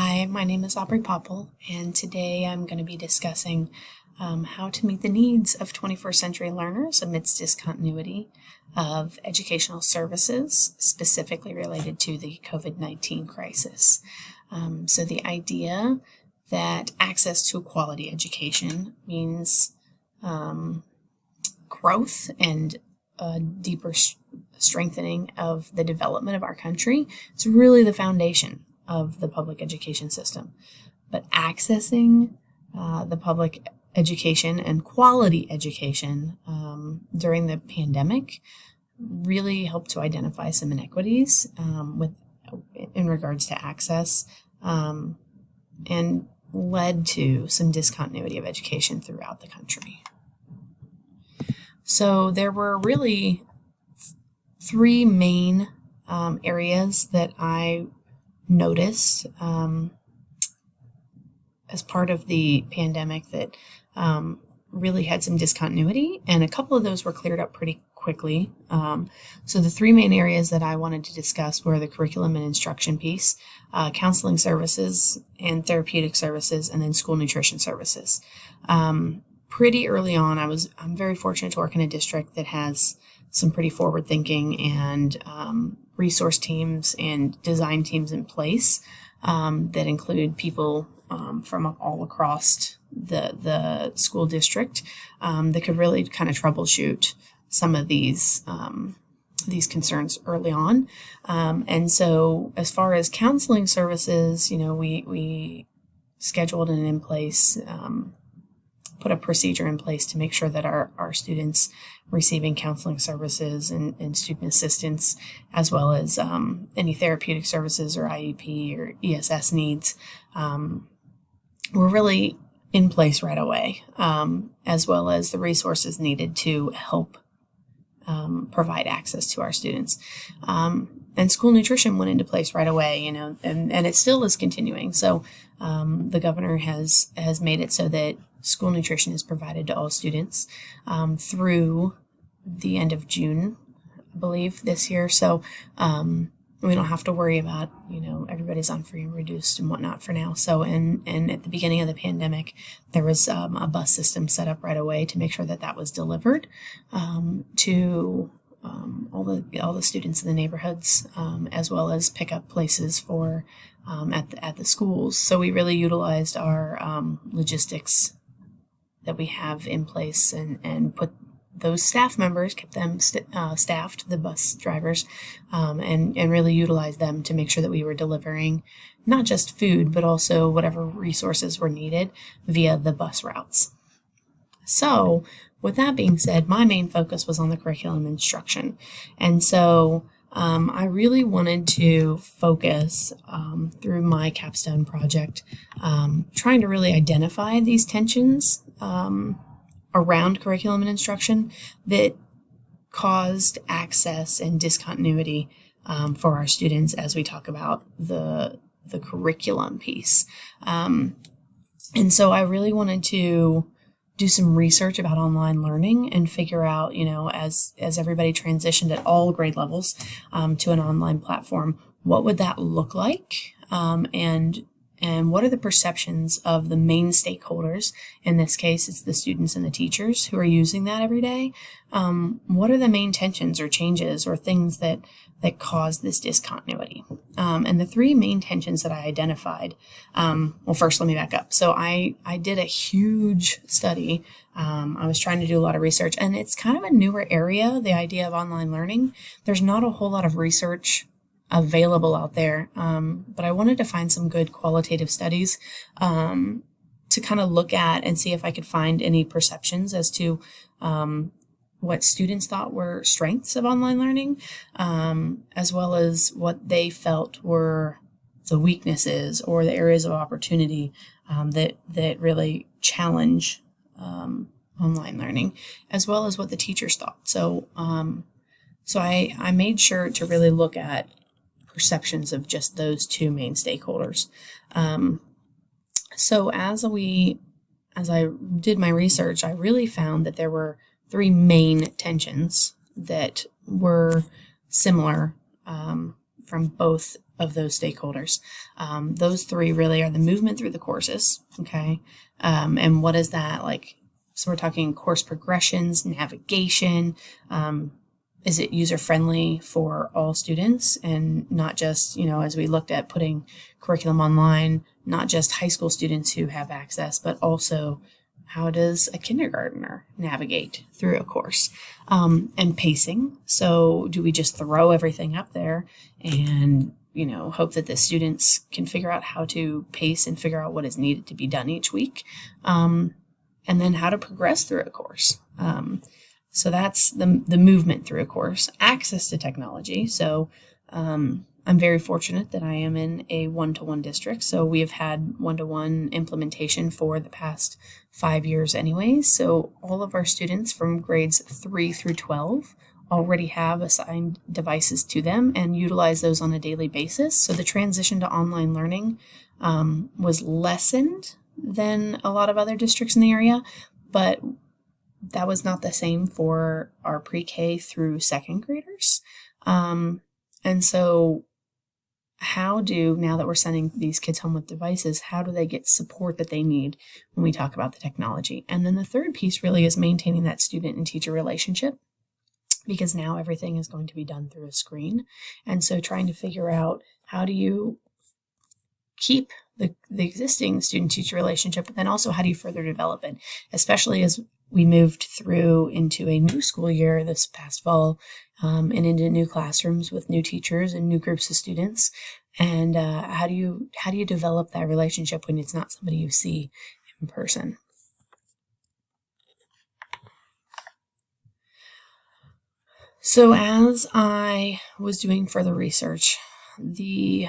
Hi, my name is Aubrey Popple, and today I'm going to be discussing how to meet the needs of 21st century learners amidst discontinuity of educational services, specifically related to the COVID-19 crisis. So the idea that access to a quality education means growth and a deeper strengthening of the development of our country. It's really the foundation of the public education system. But accessing the public education and quality education during the pandemic really helped to identify some inequities in regards to access and led to some discontinuity of education throughout the country. So there were really three main areas that I noticed as part of the pandemic that really had some discontinuity, and a couple of those were cleared up pretty quickly. So the three main areas that I wanted to discuss were the curriculum and instruction piece, counseling services and therapeutic services, and then school nutrition services. Pretty early on, I'm very fortunate to work in a district that has some pretty forward thinking and resource teams and design teams in place that include people from all across the school district that could really kind of troubleshoot some of these concerns early on. And so as far as counseling services, we scheduled and in place, put a procedure in place to make sure that our students receiving counseling services and student assistance, as well as any therapeutic services or IEP or ESS needs, were really in place right away, as well as the resources needed to help provide access to our students. And school nutrition went into place right away, and it still is continuing. So the governor has made it so that school nutrition is provided to all students through the end of June, I believe, this year. So we don't have to worry about, everybody's on free and reduced and whatnot for now. So, and at the beginning of the pandemic, there was a bus system set up right away to make sure that was delivered to all the students in the neighborhoods, as well as pickup places for at the schools. So we really utilized our logistics that we have in place and put those staff members, kept them staffed, the bus drivers, and really utilized them to make sure that we were delivering not just food, but also whatever resources were needed via the bus routes. So with that being said, my main focus was on the curriculum instruction. And so I really wanted to focus through my capstone project, trying to really identify these tensions around curriculum and instruction that caused access and discontinuity for our students as we talk about the curriculum piece. And so I really wanted to do some research about online learning and figure out, as everybody transitioned at all grade levels to an online platform, what would that look like? And what are the perceptions of the main stakeholders? In this case, it's the students and the teachers who are using that every day. What are the main tensions or changes or things that cause this discontinuity? And the three main tensions that I identified, well, first, let me back up. So I did a huge study. I was trying to do a lot of research, and it's kind of a newer area, the idea of online learning. There's not a whole lot of research available out there, but I wanted to find some good qualitative studies to kind of look at and see if I could find any perceptions as to what students thought were strengths of online learning, as well as what they felt were the weaknesses or the areas of opportunity that really challenge online learning, as well as what the teachers thought. So I made sure to really look at perceptions of just those two main stakeholders. So as I did my research, I really found that there were three main tensions that were similar from both of those stakeholders. Those three really are the movement through the courses, okay? And what is that like? So we're talking course progressions, navigation. Is it user-friendly for all students and not just, as we looked at putting curriculum online, not just high school students who have access, but also how does a kindergartner navigate through a course? And pacing. So do we just throw everything up there and, hope that the students can figure out how to pace and figure out what is needed to be done each week? And then how to progress through a course. So that's the movement through a course. Access to technology. So I'm very fortunate that I am in a one-to-one district. So we have had one-to-one implementation for the past 5 years anyways. So all of our students from grades 3 through 12 already have assigned devices to them and utilize those on a daily basis. So the transition to online learning was lessened than a lot of other districts in the area, but that was not the same for our pre-K through second graders. And so now that we're sending these kids home with devices, how do they get support that they need when we talk about the technology? And then the third piece really is maintaining that student and teacher relationship, because now everything is going to be done through a screen. And so trying to figure out how do you keep the existing student-teacher relationship, but then also how do you further develop it, especially as we moved through into a new school year this past fall, and into new classrooms with new teachers and new groups of students. And how do you develop that relationship when it's not somebody you see in person? So as I was doing further research, the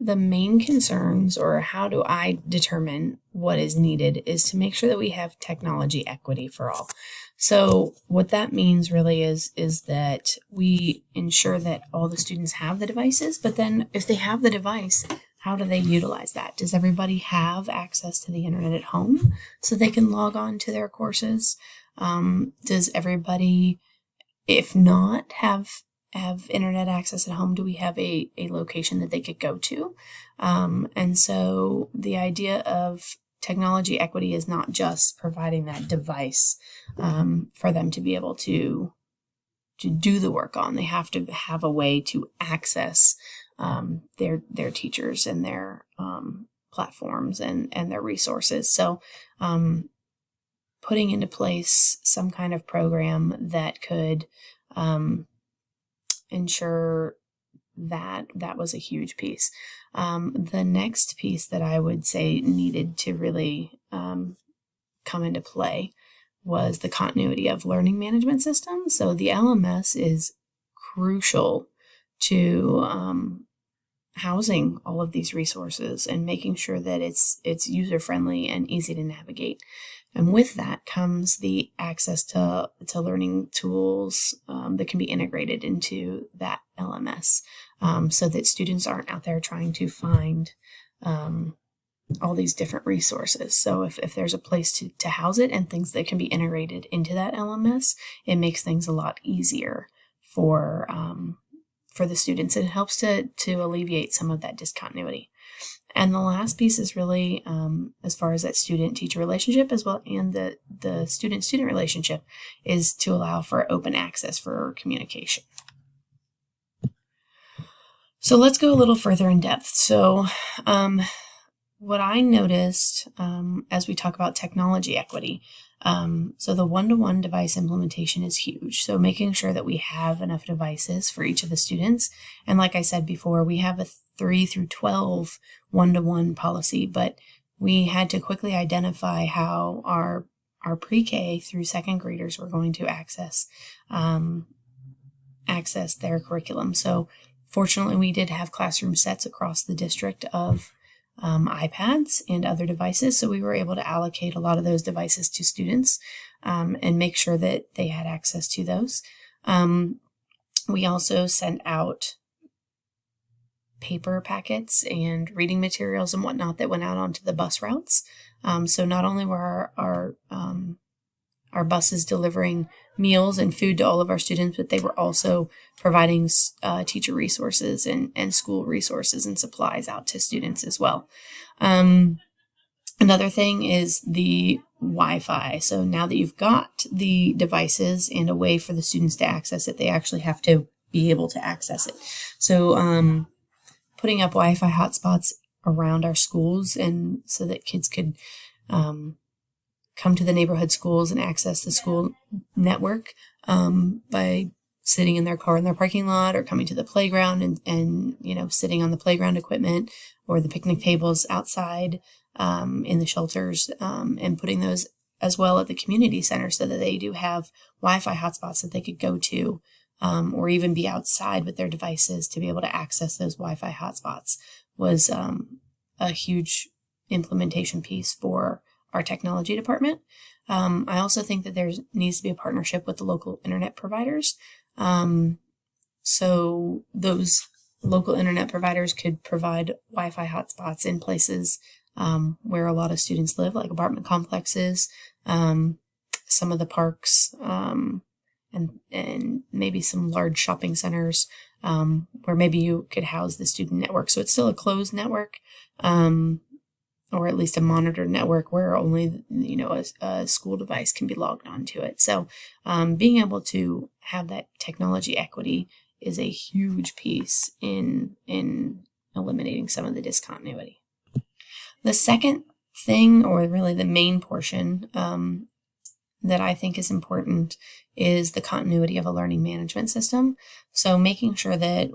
main concerns, or how do I determine what is needed, is to make sure that we have technology equity for all. So what that means really is that we ensure that all the students have the devices, but then if they have the device, how do they utilize that? Does everybody have access to the internet at home so they can log on to their courses? Does everybody, if not, have internet access at home? Do we have a location that they could go to? And so the idea of technology equity is not just providing that device for them to be able to do the work on. They have to have a way to access their teachers and their platforms and their resources. So putting into place some kind of program that could ensure that was a huge piece. The next piece that I would say needed to really come into play was the continuity of learning management systems. So the LMS is crucial to housing all of these resources and making sure that it's user-friendly and easy to navigate. And with that comes the access to learning tools that can be integrated into that LMS, so that students aren't out there trying to find all these different resources. So if there's a place to house it and things that can be integrated into that LMS, it makes things a lot easier for the students. It helps to alleviate some of that discontinuity. And the last piece is really, as far as that student-teacher relationship as well, and the student-student relationship, is to allow for open access for communication. So let's go a little further in depth. So what I noticed as we talk about technology equity, so the one-to-one device implementation is huge. So making sure that we have enough devices for each of the students. And like I said before, we have a 3 through 12 one-to-one policy, but we had to quickly identify how our pre-K through second graders were going to access their curriculum. So fortunately, we did have classroom sets across the district of iPads and other devices. So we were able to allocate a lot of those devices to students and make sure that they had access to those. We also sent out paper packets and reading materials and whatnot that went out onto the bus routes. So not only were our buses delivering meals and food to all of our students, but they were also providing teacher resources and school resources and supplies out to students as well. Another thing is the Wi-Fi. So now that you've got the devices and a way for the students to access it, they actually have to be able to access it. So putting up Wi-Fi hotspots around our schools, and so that kids could come to the neighborhood schools and access the school network by sitting in their car in their parking lot, or coming to the playground and sitting on the playground equipment or the picnic tables outside in the shelters, and putting those as well at the community center so that they do have Wi-Fi hotspots that they could go to, or even be outside with their devices to be able to access those Wi-Fi hotspots, was a huge implementation piece for our technology department. I also think that there needs to be a partnership with the local internet providers. So those local internet providers could provide Wi-Fi hotspots in places where a lot of students live, like apartment complexes, some of the parks, and maybe some large shopping centers, where maybe you could house the student network. So it's still a closed network, or at least a monitored network where only, a school device can be logged onto it. So being able to have that technology equity is a huge piece in eliminating some of the discontinuity. The second thing, or really the main portion, that I think is important is the continuity of a learning management system. So making sure that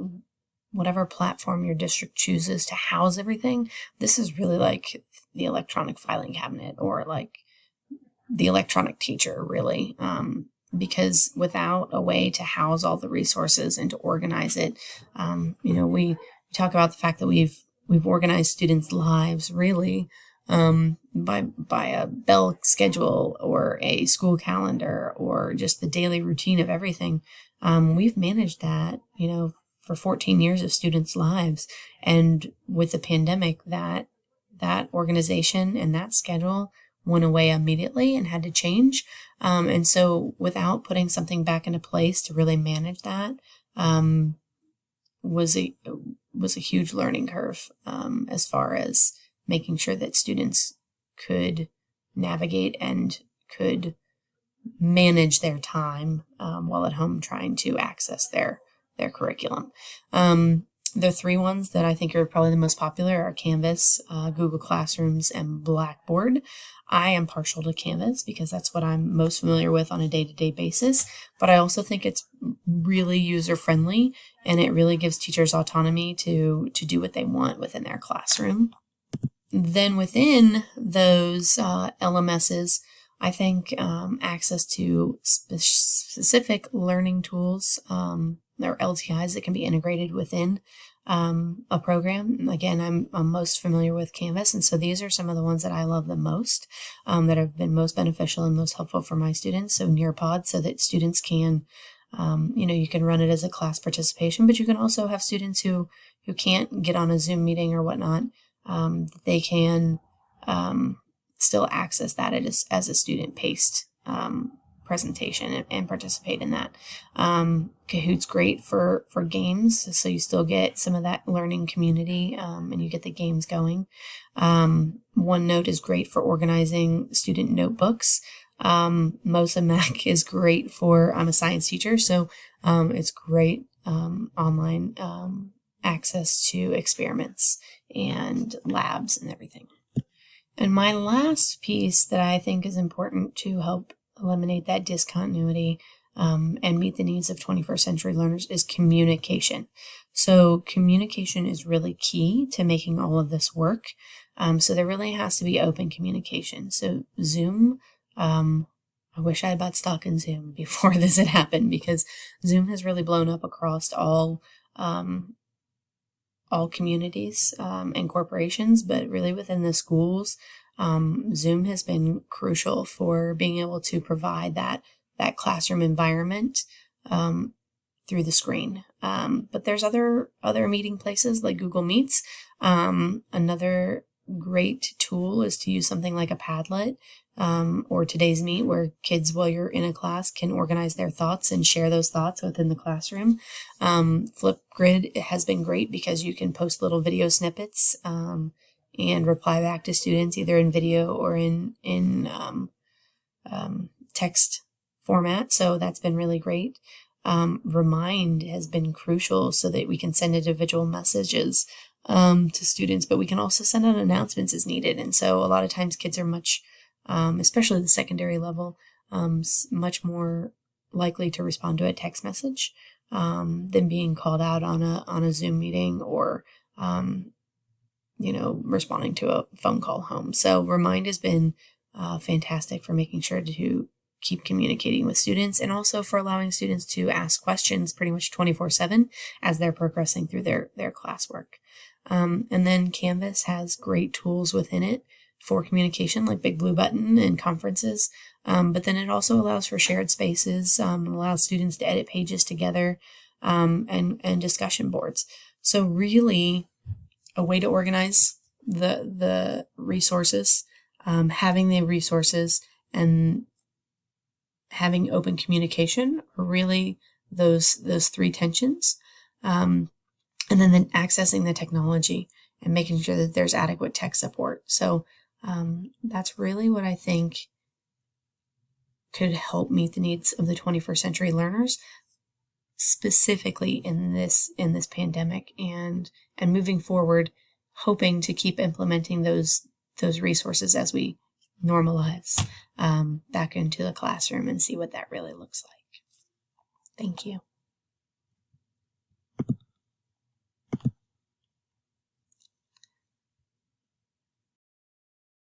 whatever platform your district chooses to house everything, this is really like the electronic filing cabinet, or like the electronic teacher, really. Because without a way to house all the resources and to organize it, we talk about the fact that we've organized students' lives really by a bell schedule or a school calendar or just the daily routine of everything. We've managed that, for 14 years of students' lives. And with the pandemic, that organization and that schedule went away immediately and had to change. And so without putting something back into place to really manage that, was a huge learning curve, as far as making sure that students could navigate and could manage their time while at home trying to access their curriculum. The three ones that I think are probably the most popular are Canvas, Google Classrooms, and Blackboard. I am partial to Canvas because that's what I'm most familiar with on a day-to-day basis, but I also think it's really user-friendly, and it really gives teachers autonomy to do what they want within their classroom. Then within those LMSs, I think access to specific learning tools, or LTIs that can be integrated within a program. Again, I'm most familiar with Canvas, and so these are some of the ones that I love the most, that have been most beneficial and most helpful for my students. So Nearpod, so that students can, you can run it as a class participation, but you can also have students who can't get on a Zoom meeting or whatnot. They can still access that as a student-paced presentation and participate in that. Kahoot's great for games, so you still get some of that learning community, and you get the games going. OneNote is great for organizing student notebooks. Mosa Mac is great for, I'm a science teacher, so it's great online access to experiments and labs and everything. And my last piece that I think is important to help eliminate that discontinuity and meet the needs of 21st century learners is communication. So communication is really key to making all of this work. So there really has to be open communication. So Zoom, I wish I had bought stock in Zoom before this had happened, because Zoom has really blown up across all communities and corporations, but really within the schools, Zoom has been crucial for being able to provide that classroom environment through the screen. But there's other meeting places like Google Meets. Another great tool is to use something like a Padlet or Today's Meet, where kids, while you're in a class, can organize their thoughts and share those thoughts within the classroom. Flipgrid has been great because you can post little video snippets and reply back to students either in video or in text format. So that's been really great. Remind has been crucial so that we can send individual messages to students, but we can also send out announcements as needed. And so a lot of times kids are much, especially the secondary level, much more likely to respond to a text message than being called out on a Zoom meeting or responding to a phone call home. So Remind has been fantastic for making sure to keep communicating with students, and also for allowing students to ask questions pretty much 24/7 as they're progressing through their classwork. And then Canvas has great tools within it for communication, like Big Blue Button and conferences. But then it also allows for shared spaces, allows students to edit pages together, and discussion boards. So really a way to organize the resources, having the resources and having open communication are really those three tensions. And then accessing the technology and making sure that there's adequate tech support. So that's really what I think could help meet the needs of the 21st century learners, specifically in this pandemic, and moving forward, hoping to keep implementing those resources as we normalize back into the classroom and see what that really looks like. Thank you.